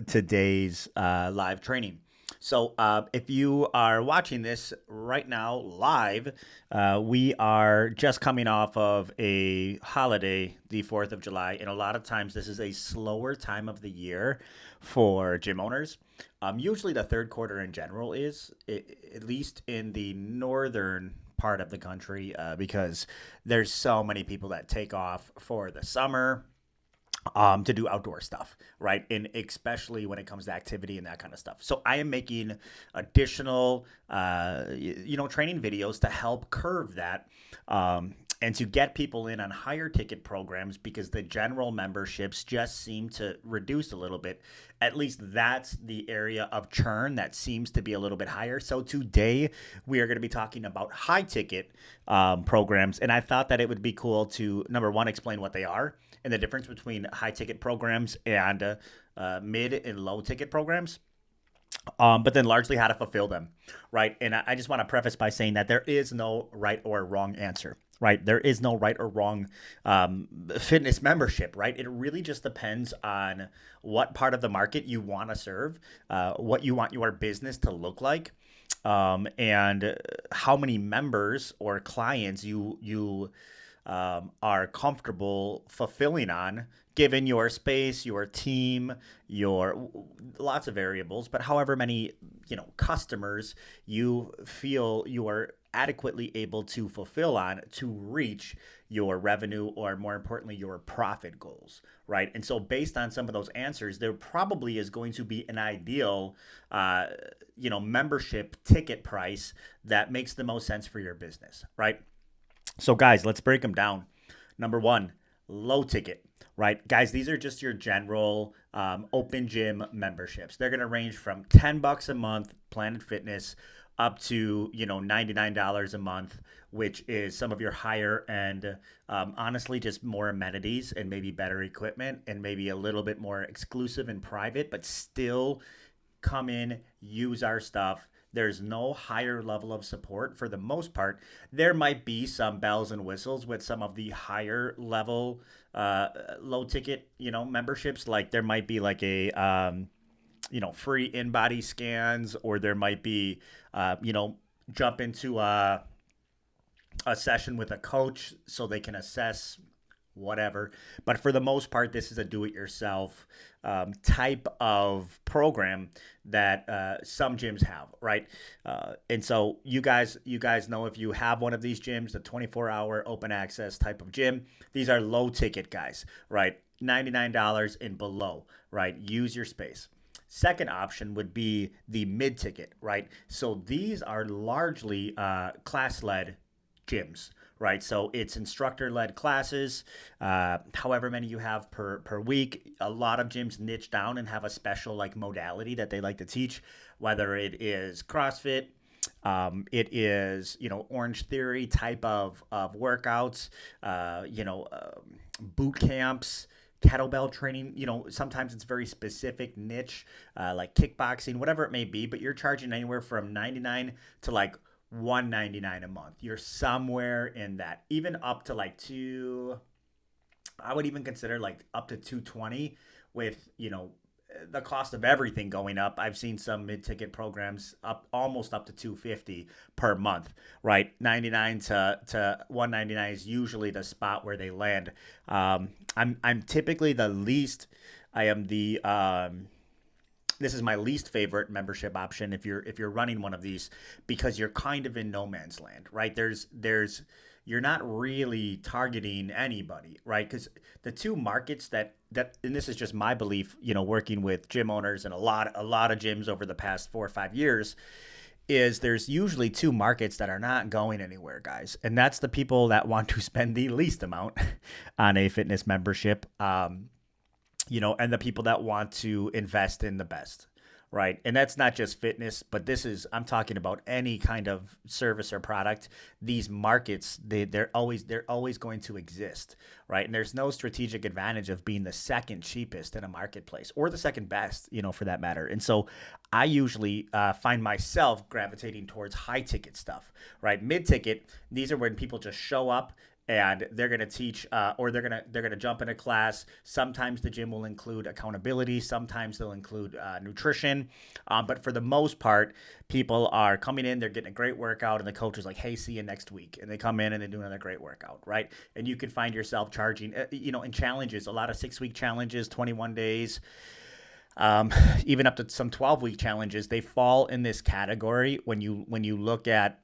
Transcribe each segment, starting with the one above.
Today's live training. So, if you are watching this right now live, we are just coming off of a holiday, the 4th of July, and a lot of times this is a slower time of the year for gym owners. Usually, the third quarter in general is, at least in the northern part of the country, because there's so many people that take off for the summer to do outdoor stuff, right? And especially when it comes to activity and that kind of stuff. So I am making additional, training videos to help curve that. And to get people in on higher ticket programs because the general memberships just seem to reduce a little bit. At least that's the area of churn that seems to be a little bit higher. So today we are going to be talking about high ticket programs. And I thought that it would be cool to, number one, explain what they are and the difference between high ticket programs and mid and low ticket programs. But then largely how to fulfill them, right? And I just want to preface by saying that there is no right or wrong answer, right? There is no right or wrong fitness membership, right? It really just depends on what part of the market you want to serve, what you want your business to look like, and how many members or clients you are comfortable fulfilling on given your space, your team, your lots of variables, but however many, customers you feel you are adequately able to fulfill on to reach your revenue or more importantly your profit goals, right? And so based on some of those answers, there probably is going to be an ideal membership ticket price that makes the most sense for your business, right? So, guys, let's break them down. Number one, low ticket, right? Guys, these are just your general open gym memberships. They're going to range from $10 a month, Planet Fitness, up to $99 a month, which is some of your higher end. Honestly, just more amenities and maybe better equipment and maybe a little bit more exclusive and private, but still come in, use our stuff. There's no higher level of support for the most part. There might be some bells and whistles with some of the higher level, low ticket, memberships. Like there might be like a, free in body scans, or there might be, jump into a session with a coach so they can assess whatever. But for the most part, this is a do-it-yourself type of program that some gyms have, right? And so you guys know if you have one of these gyms, the 24-hour open access type of gym, these are low ticket guys, right? $99 and below, right? Use your space. Second option would be the mid ticket, right? So these are largely class led gyms, right? So it's instructor led classes, however many you have per week. A lot of gyms niche down and have a special like modality that they like to teach, whether it is CrossFit, it is, Orange Theory type of workouts, boot camps, kettlebell training. Sometimes it's very specific niche, like kickboxing, whatever it may be, but you're charging anywhere from 99 to like 199 a month. You're somewhere in that, even up to like I would even consider like up to 220 with, the cost of everything going up. I've seen some mid-ticket programs up almost up to 250 per month, right? 99 to 199 is usually the spot where they land. I'm typically the least. I am the this is my least favorite membership option if you're running one of these, because you're kind of in no man's land, right? There's you're not really targeting anybody, right? Because the two markets that and this is just my belief, working with gym owners and a lot of gyms over the past 4 or 5 years, is there's usually two markets that are not going anywhere, guys. And that's the people that want to spend the least amount on a fitness membership, and the people that want to invest in the best, right? And that's not just fitness, but I'm talking about any kind of service or product. These markets, they're always going to exist, right? And there's no strategic advantage of being the second cheapest in a marketplace or the second best, for that matter. And so I usually find myself gravitating towards high ticket stuff, right? Mid ticket, these are when people just show up and they're going to teach, or they're going to jump in a class. Sometimes the gym will include accountability, sometimes they'll include nutrition, but for the most part, people are coming in, they're getting a great workout, and the coach is like, hey, see you next week, and they come in and they do another great workout, right? And you can find yourself charging, in challenges, a lot of 6-week challenges, 21 days, even up to some 12-week challenges. They fall in this category when you look at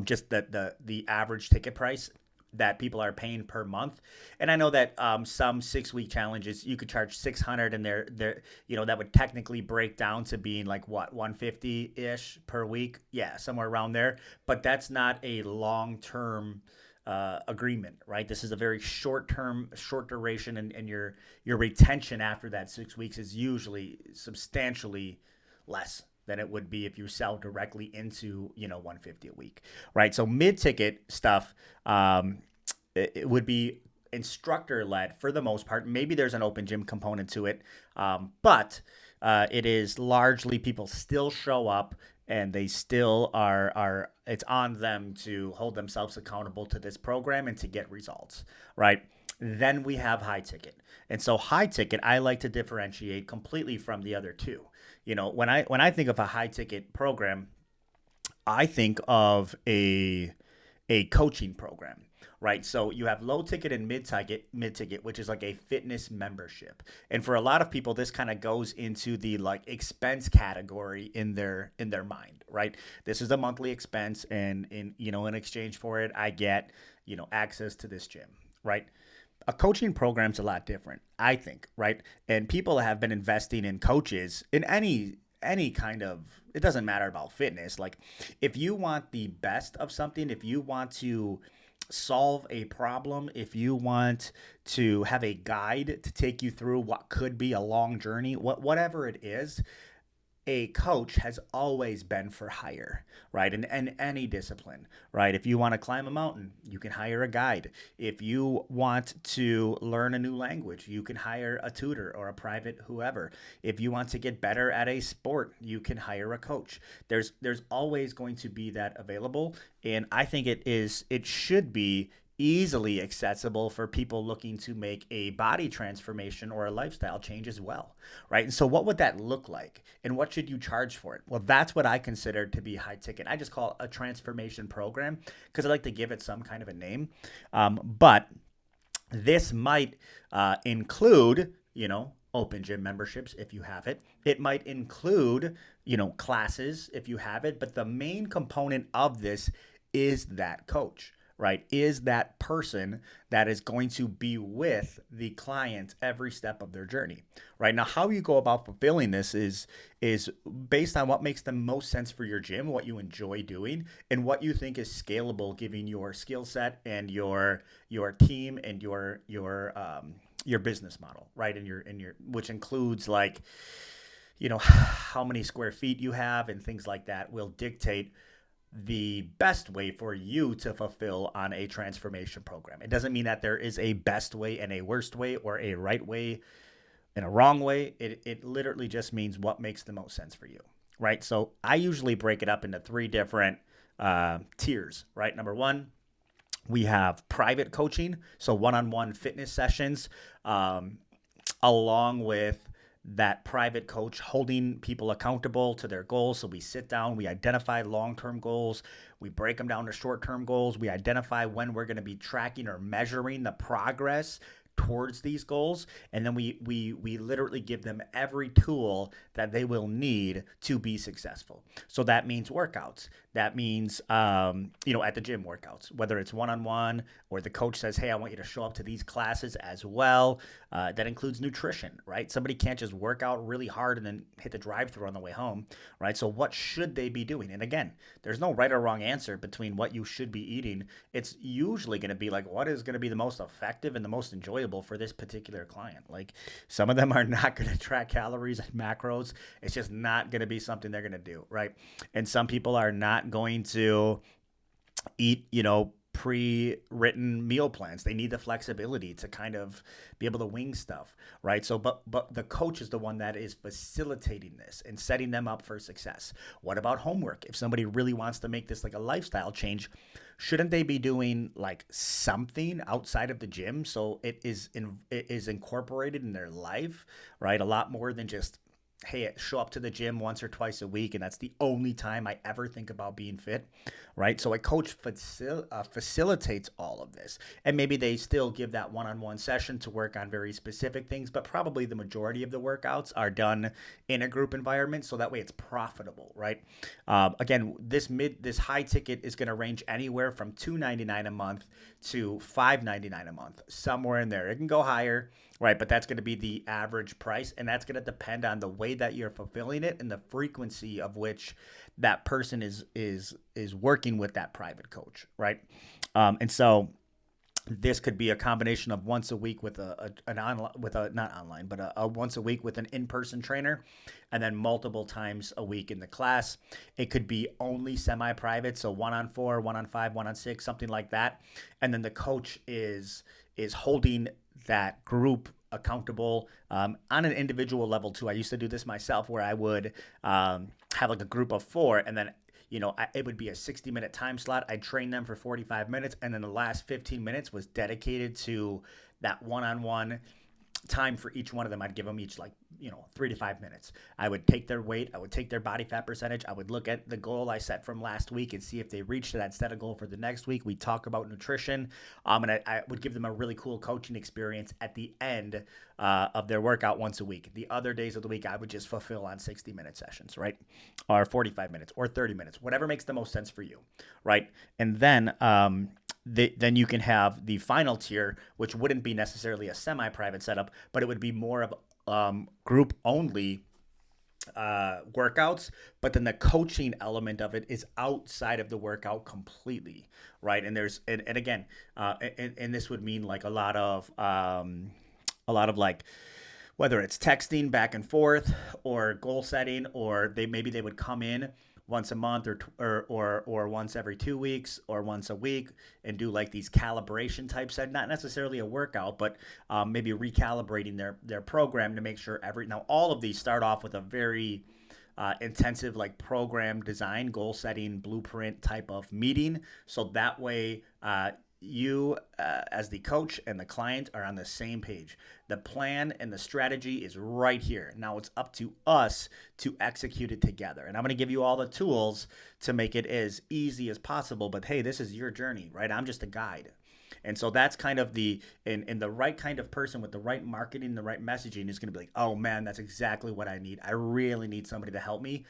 just the average ticket price that people are paying per month. And I know that some 6-week challenges you could charge 600, and they're that would technically break down to being like what, 150 ish per week, yeah, somewhere around there. But that's not a long term agreement, right? This is a very short duration, and your retention after that 6 weeks is usually substantially less than it would be if you sell directly into 150 a week, right? So mid-ticket stuff, it would be instructor led for the most part. Maybe there's an open gym component to it, but it is largely people still show up, and they still are it's on them to hold themselves accountable to this program and to get results, right? Then we have high ticket. And so high ticket, I like to differentiate completely from the other two. When I think of a high ticket program, I think of a coaching program, right? So you have low ticket and mid ticket, which is like a fitness membership. And for a lot of people, this kind of goes into the like expense category in their mind, right? This is a monthly expense, and in exchange for it, I get access to this gym, right? A coaching program's a lot different, I think, right? And people have been investing in coaches in any kind of, it doesn't matter about fitness. Like, if you want the best of something, if you want to solve a problem, if you want to have a guide to take you through what could be a long journey, whatever it is, a coach has always been for hire, right? In any discipline, right? If you want to climb a mountain, you can hire a guide. If you want to learn a new language, you can hire a tutor or a private whoever. If you want to get better at a sport, you can hire a coach. There's always going to be that available, and I think it should be easily accessible for people looking to make a body transformation or a lifestyle change as well, right? And so what would that look like, and what should you charge for it? Well, that's what I consider to be high ticket. I just call it a transformation program because I like to give it some kind of a name. But this might include, open gym memberships if you have it. It might include, classes if you have it. But the main component of this is that coach, right? Is that person that is going to be with the client every step of their journey, right? Now, how you go about fulfilling this is based on what makes the most sense for your gym, what you enjoy doing, and what you think is scalable given your skill set and your team and your business model, right? And your which includes like, how many square feet you have and things like that will dictate the best way for you to fulfill on a transformation program. It doesn't mean that there is a best way and a worst way, or a right way and a wrong way. It literally just means what makes the most sense for you, right? So I usually break it up into 3 different tiers, right? Number 1, we have private coaching, so one-on-one fitness sessions, along with that private coach holding people accountable to their goals. So we sit down, we identify long-term goals, we break them down to short-term goals, we identify when we're going to be tracking or measuring the progress towards these goals, and then we literally give them every tool that they will need to be successful. So that means workouts. That means at the gym workouts, whether it's one-on-one or the coach says, hey, I want you to show up to these classes as well. That includes nutrition, right? Somebody can't just work out really hard and then hit the drive-thru on the way home, right? So what should they be doing? And again, there's no right or wrong answer between what you should be eating. It's usually going to be like, what is going to be the most effective and the most enjoyable for this particular client? Like, some of them are not going to track calories and macros. It's just not going to be something they're going to do, right? And some people are not going to eat, pre-written meal plans. They need the flexibility to kind of be able to wing stuff, right? So, but the coach is the one that is facilitating this and setting them up for success. What about homework? If somebody really wants to make this like a lifestyle change, shouldn't they be doing like something outside of the gym so it is incorporated in their life, right? A lot more than just, hey, show up to the gym once or twice a week, and that's the only time I ever think about being fit, right? So a coach facilitates all of this, and maybe they still give that one-on-one session to work on very specific things, but probably the majority of the workouts are done in a group environment, so that way it's profitable, right? Again, this high ticket is going to range anywhere from $299 a month to $599 a month, somewhere in there. It can go higher. Right, but that's going to be the average price, and that's going to depend on the way that you're fulfilling it and the frequency of which that person is working with that private coach, right? And so this could be a combination of once a week with a once a week with an in-person trainer, and then multiple times a week in the class. It could be only semi-private, so 1-on-4, 1-on-5, 1-on-6, something like that, and then the coach is holding that group accountable on an individual level too. I used to do this myself, where I would have like a group of 4, and then it would be a 60-minute time slot. I'd train them for 45 minutes, and then the last 15 minutes was dedicated to that one-on-one time for each one of them. I'd give them each 3 to 5 minutes. I would take their weight. I would take their body fat percentage. I would look at the goal I set from last week and see if they reached that set of goal for the next week. We'd talk about nutrition. And I would give them a really cool coaching experience at the end of their workout once a week. The other days of the week, I would just fulfill on 60-minute sessions, right? Or 45 minutes or 30 minutes, whatever makes the most sense for you, right? And then then you can have the final tier, which wouldn't be necessarily a semi-private setup, but it would be more of group only workouts, but then the coaching element of it is outside of the workout completely, right? And there's and again, and this would mean like a lot of like, whether it's texting back and forth or goal setting, or maybe they would come in once a month or once every 2 weeks or once a week and do like these calibration type set, not necessarily a workout, but maybe recalibrating their program to make sure now all of these start off with a very intensive like program design, goal setting, blueprint type of meeting. So that way you as the coach and the client are on the same page. The plan and the strategy is right here. Now it's up to us to execute it together. And I'm going to give you all the tools to make it as easy as possible. But hey, this is your journey, right? I'm just a guide. And so that's kind of the right kind of person with the right marketing, the right messaging is going to be like, oh man, that's exactly what I need. I really need somebody to help me,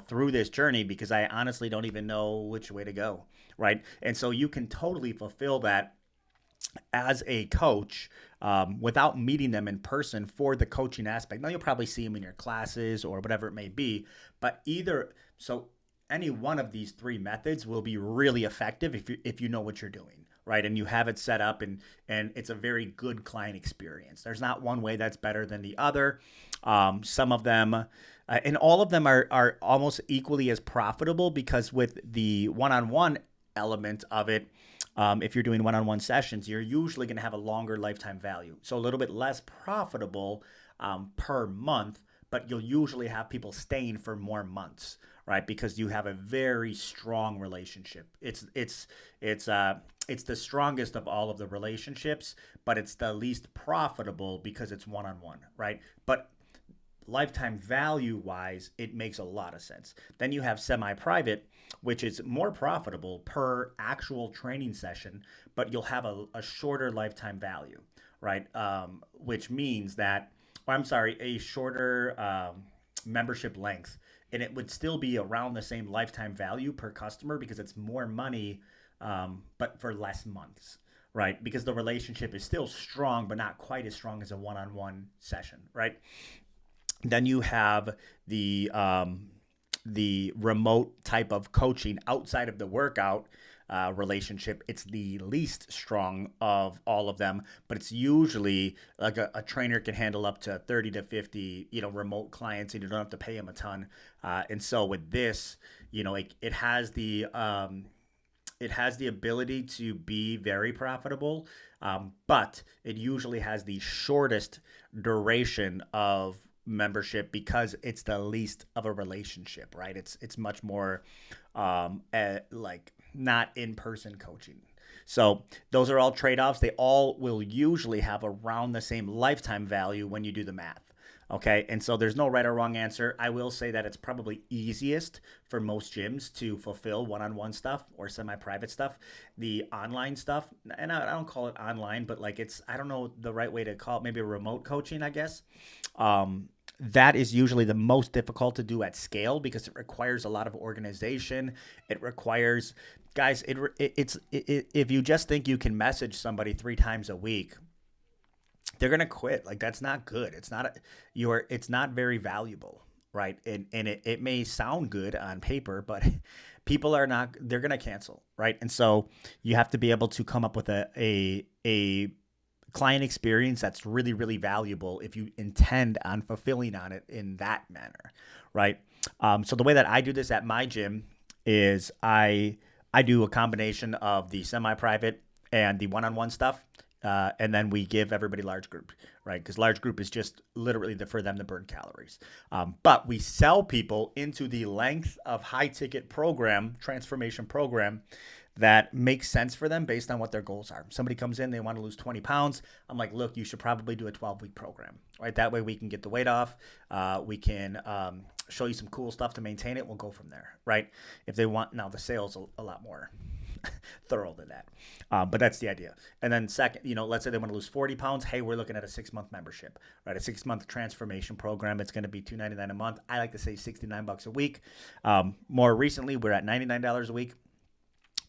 through this journey, because I honestly don't even know which way to go, right? And so you can totally fulfill that as a coach without meeting them in person for the coaching aspect. Now you'll probably see them in your classes or whatever it may be, but any one of these 3 methods will be really effective if you know what you're doing, right? And you have it set up and it's a very good client experience. There's not one way that's better than the other. Some of them, and all of them are almost equally as profitable, because with the one-on-one element of it, if you're doing one-on-one sessions, you're usually going to have a longer lifetime value. So a little bit less profitable per month, but you'll usually have people staying for more months, right? Because you have a very strong relationship. It's the strongest of all of the relationships, but it's the least profitable because it's one-on-one, right? But lifetime value wise, it makes a lot of sense. Then you have semi-private, which is more profitable per actual training session, but you'll have a shorter lifetime value, right? Which means that, a shorter membership length, and it would still be around the same lifetime value per customer because it's more money, but for less months, right? Because the relationship is still strong, but not quite as strong as a one-on-one session, right? Then you have the remote type of coaching outside of the workout relationship. It's the least strong of all of them, but it's usually like a trainer can handle up to 30 to 50, remote clients, and you don't have to pay them a ton. And so with this, it has the it has the ability to be very profitable, but it usually has the shortest duration of membership because it's the least of a relationship, right? It's much more like not in person coaching. So those are all trade offs. They all will usually have around the same lifetime value when you do the math. Okay, and so there's no right or wrong answer. I will say that it's probably easiest for most gyms to fulfill one-on-one stuff or semi-private stuff. The online stuff, and I don't call it online, but like I don't know the right way to call it, maybe remote coaching, I guess. That is usually the most difficult to do at scale because it requires a lot of organization. It requires, guys, if you just think you can message somebody 3 times a week, they're gonna quit. Like that's not good. It's not very valuable, right? And it may sound good on paper, but people are not. They're gonna cancel, right? And so you have to be able to come up with a client experience that's really really valuable if you intend on fulfilling on it in that manner, right? So the way that I do this at my gym is I do a combination of the semi-private and the one-on-one stuff. And then we give everybody large group, right? Because large group is just literally for them to burn calories. But we sell people into the length of high ticket transformation program that makes sense for them based on what their goals are. Somebody comes in, they want to lose 20 pounds. I'm like, look, you should probably do a 12-week program, right? That way we can get the weight off. We can show you some cool stuff to maintain it. We'll go from there, right? If they want, now the sales a lot more thorough than that. But that's the idea. And then second, let's say they want to lose 40 pounds. Hey, we're looking at a 6-month membership, right? A 6-month transformation program. It's going to be $299 a month. I like to say $69 a week. More recently, we're at $99 a week.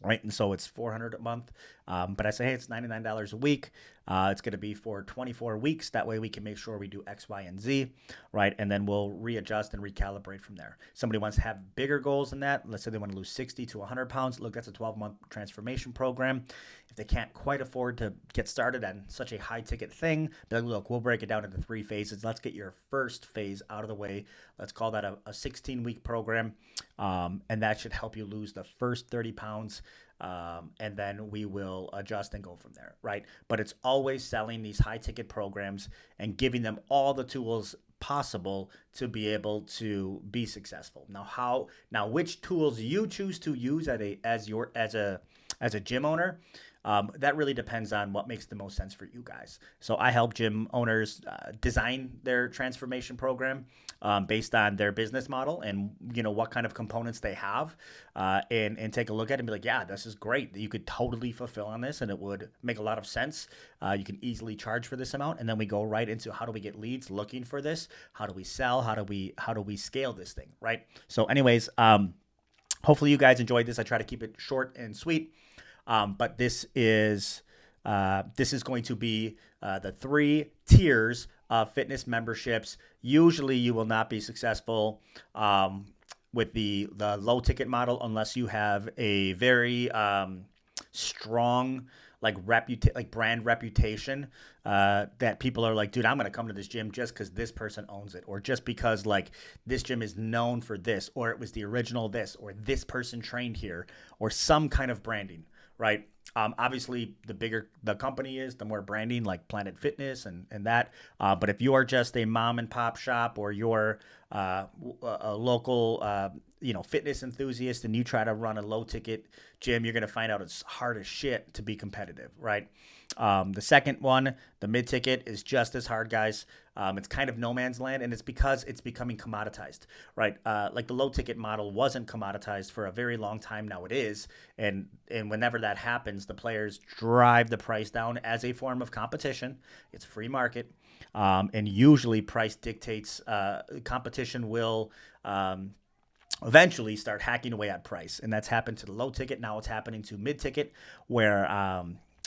Right, and so it's $400 a month, but I say, hey, it's $99 a week. It's going to be for 24 weeks. That way we can make sure we do X, Y, and Z, right? And then we'll readjust and recalibrate from there. Somebody wants to have bigger goals than that. Let's say they want to lose 60 to 100 pounds. Look, that's a 12-month transformation program. If they can't quite afford to get started on such a high-ticket thing, they're like, look, we'll break it down into 3 phases. Let's get your first phase out of the way. Let's call that a 16-week program, and that should help you lose the first 30 pounds. And then we will adjust and go from there, right? But it's always selling these high ticket programs and giving them all the tools possible to be able to be successful. Now which tools you choose to use as a gym owner, that really depends on what makes the most sense for you guys. So I help gym owners design their transformation program based on their business model and what kind of components they have, and take a look at it and be like, yeah, this is great. You could totally fulfill on this, and it would make a lot of sense. You can easily charge for this amount, and then we go right into how do we get leads looking for this? How do we sell? How do we scale this thing, right? So, anyways, hopefully you guys enjoyed this. I try to keep it short and sweet. But this is going to be the 3 tiers of fitness memberships. Usually, you will not be successful with the low ticket model unless you have a very strong brand reputation that people are like, dude, I'm gonna come to this gym just because this person owns it, or just because like this gym is known for this, or it was the original this, or this person trained here, or some kind of branding. Right. Obviously, the bigger the company is, the more branding, like Planet Fitness and that. But if you are just a mom and pop shop, or you're a local, fitness enthusiast, and you try to run a low ticket gym, you're going to find out it's hard as shit to be competitive. Right. The second one, the mid ticket, is just as hard, guys. It's kind of no man's land, and it's because it's becoming commoditized, right? Like the low ticket model wasn't commoditized for a very long time. Now it is, and whenever that happens, the players drive the price down as a form of competition. It's free market, and usually price dictates. Competition will eventually start hacking away at price, and that's happened to the low ticket. Now it's happening to mid ticket, where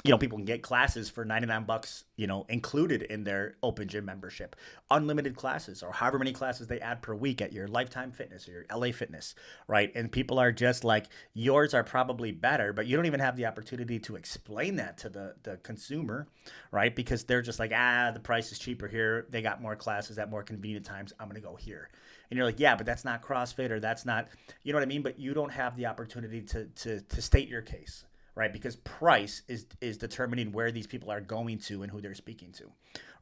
people can get classes for $99, included in their open gym membership, unlimited classes or however many classes they add per week at your Lifetime Fitness or your LA Fitness, right? And people are just like, yours are probably better, but you don't even have the opportunity to explain that to the consumer, right? Because they're just like, the price is cheaper here. They got more classes at more convenient times. I'm going to go here. And you're like, yeah, but that's not CrossFit, or that's not, you know what I mean? But you don't have the opportunity to state your case, right? Because price is determining where these people are going to and who they're speaking to,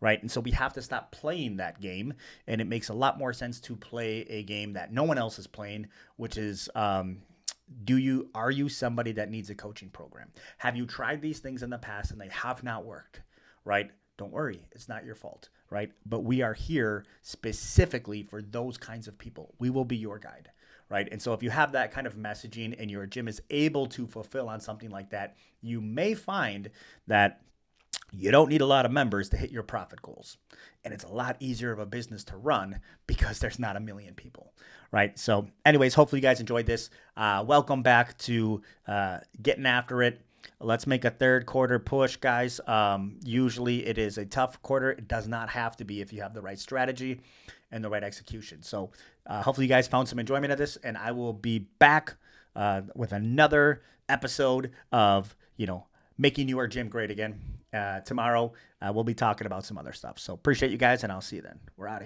right? And so we have to stop playing that game, and it makes a lot more sense to play a game that no one else is playing, which is are you somebody that needs a coaching program? Have you tried these things in the past and they have not worked, right? Don't worry, it's not your fault, right? But we are here specifically for those kinds of people. We will be your guide, right? And so if you have that kind of messaging and your gym is able to fulfill on something like that, you may find that you don't need a lot of members to hit your profit goals. And it's a lot easier of a business to run because there's not a million people, right? So anyways, hopefully you guys enjoyed this. Welcome back to Getting After It. Let's make a third quarter push, guys. Usually it is a tough quarter. It does not have to be if you have the right strategy and the right execution. So hopefully you guys found some enjoyment of this, and I will be back with another episode of, making your gym great again. Tomorrow we'll be talking about some other stuff. So appreciate you guys, and I'll see you then. We're out of here.